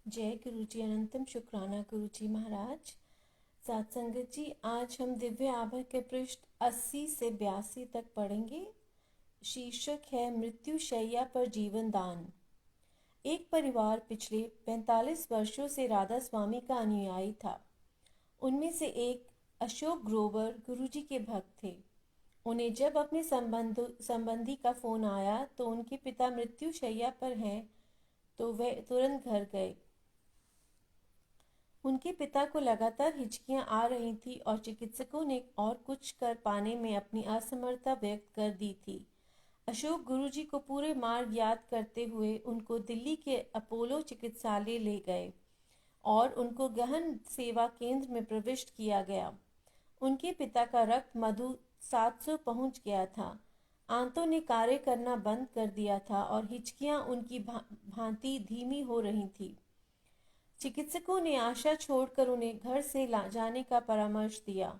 जय गुरु जी। अनंतम शुक्राना गुरु जी महाराज। सात संगत जी, आज हम दिव्य आभा के पृष्ठ 80 से 82 तक पढ़ेंगे। शीर्षक है मृत्यु शैया पर जीवन दान। एक परिवार पिछले 45 वर्षों से राधा स्वामी का अनुयायी था। उनमें से एक अशोक ग्रोवर गुरुजी के भक्त थे। उन्हें जब अपने संबंधी का फोन आया तो उनके पिता मृत्यु शैया पर हैं, तो वे तुरंत घर गए। उनके पिता को लगातार हिचकियां आ रही थी और चिकित्सकों ने और कुछ कर पाने में अपनी असमर्थता व्यक्त कर दी थी। अशोक गुरुजी को पूरे मार्ग याद करते हुए उनको दिल्ली के अपोलो चिकित्सालय ले गए और उनको गहन सेवा केंद्र में प्रविष्ट किया गया। उनके पिता का रक्त मधु 700 पहुंच गया था। आंतों ने कार्य करना बंद कर दिया था और हिचकियां उनकी भांति धीमी हो रही थी। चिकित्सकों ने आशा छोड़कर उन्हें घर से जाने का परामर्श दिया।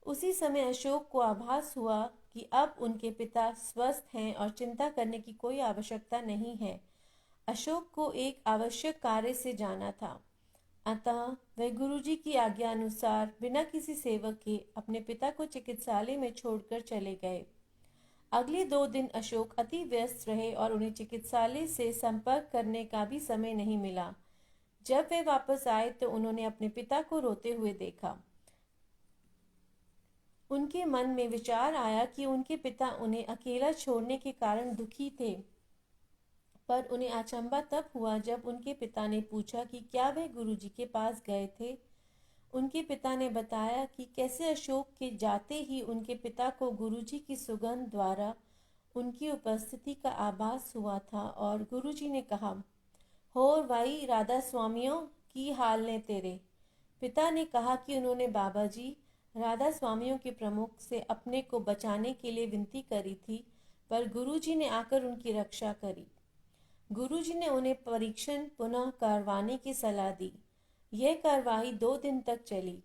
उसी समय अशोक को आभास हुआ कि अब उनके पिता स्वस्थ हैं और चिंता करने की कोई आवश्यकता नहीं है। अशोक को एक आवश्यक कार्य से जाना था, अतः वह गुरुजी की आज्ञा अनुसार बिना किसी सेवक के अपने पिता को चिकित्सालय में छोड़कर चले गए। अगले 2 दिन अशोक अति व्यस्त रहे और उन्हें चिकित्सालय से संपर्क करने का भी समय नहीं मिला। जब वे वापस आए तो उन्होंने अपने पिता को रोते हुए देखा। उनके मन में विचार आया कि उनके पिता उन्हें अकेला छोड़ने के कारण दुखी थे, पर उन्हें अचंभा तब हुआ जब उनके पिता ने पूछा कि क्या वे गुरुजी के पास गए थे। उनके पिता ने बताया कि कैसे अशोक के जाते ही उनके पिता को गुरुजी की सुगंध द्वारा उनकी उपस्थिति का आभास हुआ था और गुरुजी ने कहा, हो भाई राधा स्वामियों, की हाल ने तेरे। पिता ने कहा कि उन्होंने बाबा जी राधा स्वामियों के प्रमुख से अपने को बचाने के लिए विनती करी थी, पर गुरुजी ने आकर उनकी रक्षा करी। गुरुजी ने उन्हें परीक्षण पुनः करवाने की सलाह दी। यह कार्यवाही 2 दिन तक चली।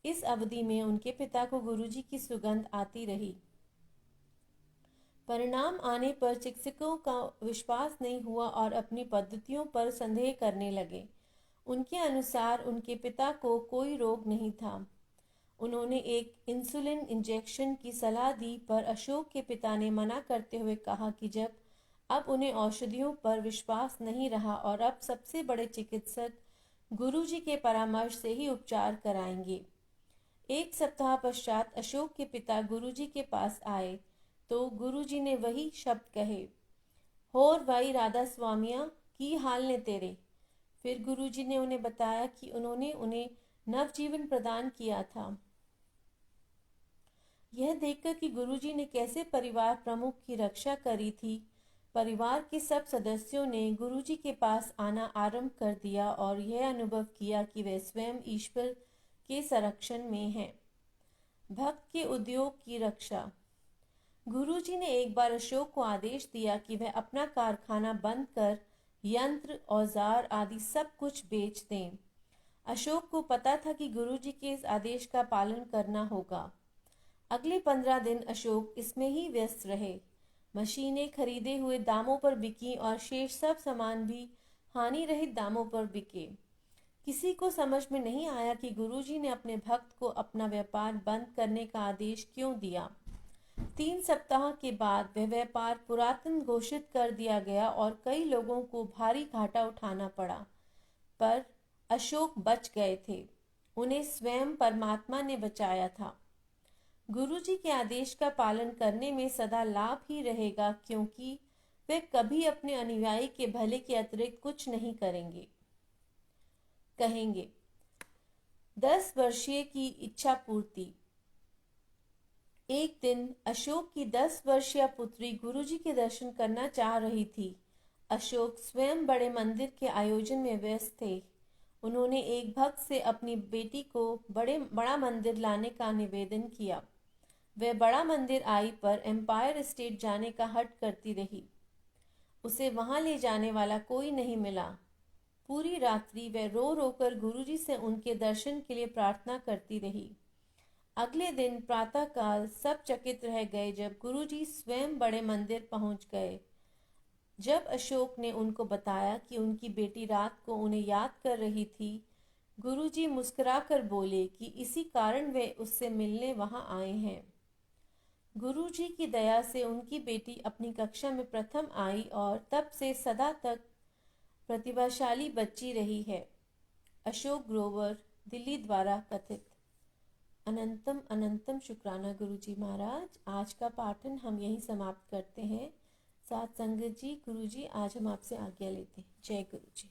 इस अवधि में उनके पिता को गुरुजी की सुगंध आती रही। परिणाम आने पर चिकित्सकों का विश्वास नहीं हुआ और अपनी पद्धतियों पर संदेह करने लगे। उनके अनुसार उनके पिता को कोई रोग नहीं था। उन्होंने एक इंसुलिन इंजेक्शन की सलाह दी, पर अशोक के पिता ने मना करते हुए कहा कि जब अब उन्हें औषधियों पर विश्वास नहीं रहा और अब सबसे बड़े चिकित्सक गुरुजी के परामर्श से ही उपचार कराएंगे। 1 सप्ताह पश्चात अशोक के पिता गुरुजी के पास आए तो गुरुजी ने वही शब्द कहे, होर भाई राधा स्वामिया, की हाल ने तेरे। फिर गुरुजी ने उन्हें बताया कि उन्होंने उन्हें नवजीवन प्रदान किया था। यह देखकर कि गुरुजी ने कैसे परिवार प्रमुख की रक्षा करी थी, परिवार के सब सदस्यों ने गुरुजी के पास आना आरंभ कर दिया और यह अनुभव किया कि वे स्वयं ईश्वर के संरक्षण में हैं। भक्त के उद्योग की रक्षा। गुरुजी ने एक बार अशोक को आदेश दिया कि वह अपना कारखाना बंद कर यंत्र, औजार आदि सब कुछ बेच दें। अशोक को पता था कि गुरुजी के इस आदेश का पालन करना होगा। अगले 15 दिन अशोक इसमें ही व्यस्त रहे। मशीनें खरीदे हुए दामों पर बिकी और शेष सब सामान भी हानि रहित दामों पर बिके। किसी को समझ में नहीं आया कि गुरुजी ने अपने भक्त को अपना व्यापार बंद करने का आदेश क्यों दिया। 3 सप्ताह के बाद वह व्यापार पुरातन घोषित कर दिया गया और कई लोगों को भारी घाटा उठाना पड़ा, पर अशोक बच गए थे। उन्हें स्वयं परमात्मा ने बचाया था। गुरुजी के आदेश का पालन करने में सदा लाभ ही रहेगा, क्योंकि वे कभी अपने अनुयायी के भले के अतिरिक्त कुछ नहीं कहेंगे। 10 वर्षीय की इच्छा पूर्ति। एक दिन अशोक की 10 वर्षीय पुत्री गुरुजी के दर्शन करना चाह रही थी। अशोक स्वयं बड़े मंदिर के आयोजन में व्यस्त थे। उन्होंने एक भक्त से अपनी बेटी को बड़ा मंदिर लाने का निवेदन किया। वह बड़ा मंदिर आई, पर एम्पायर स्टेट जाने का हट करती रही। उसे वहां ले जाने वाला कोई नहीं मिला। पूरी रात्रि वह रो रो कर गुरुजी से उनके दर्शन के लिए प्रार्थना करती रही। अगले दिन प्रातःकाल सब चकित रह गए जब गुरुजी स्वयं बड़े मंदिर पहुंच गए। जब अशोक ने उनको बताया कि उनकी बेटी रात को उन्हें याद कर रही थी, गुरुजी मुस्कुराकर बोले कि इसी कारण वे उससे मिलने वहां आए हैं। गुरुजी की दया से उनकी बेटी अपनी कक्षा में प्रथम आई और तब से सदा तक प्रतिभाशाली बच्ची रही है। अशोक ग्रोवर, दिल्ली द्वारा कथित। अनंतम अनंतम शुक्राना गुरुजी महाराज। आज का पाठन हम यहीं समाप्त करते हैं। साथ संगत जी, गुरुजी आज हम आपसे आज्ञा लेते हैं। जय गुरुजी।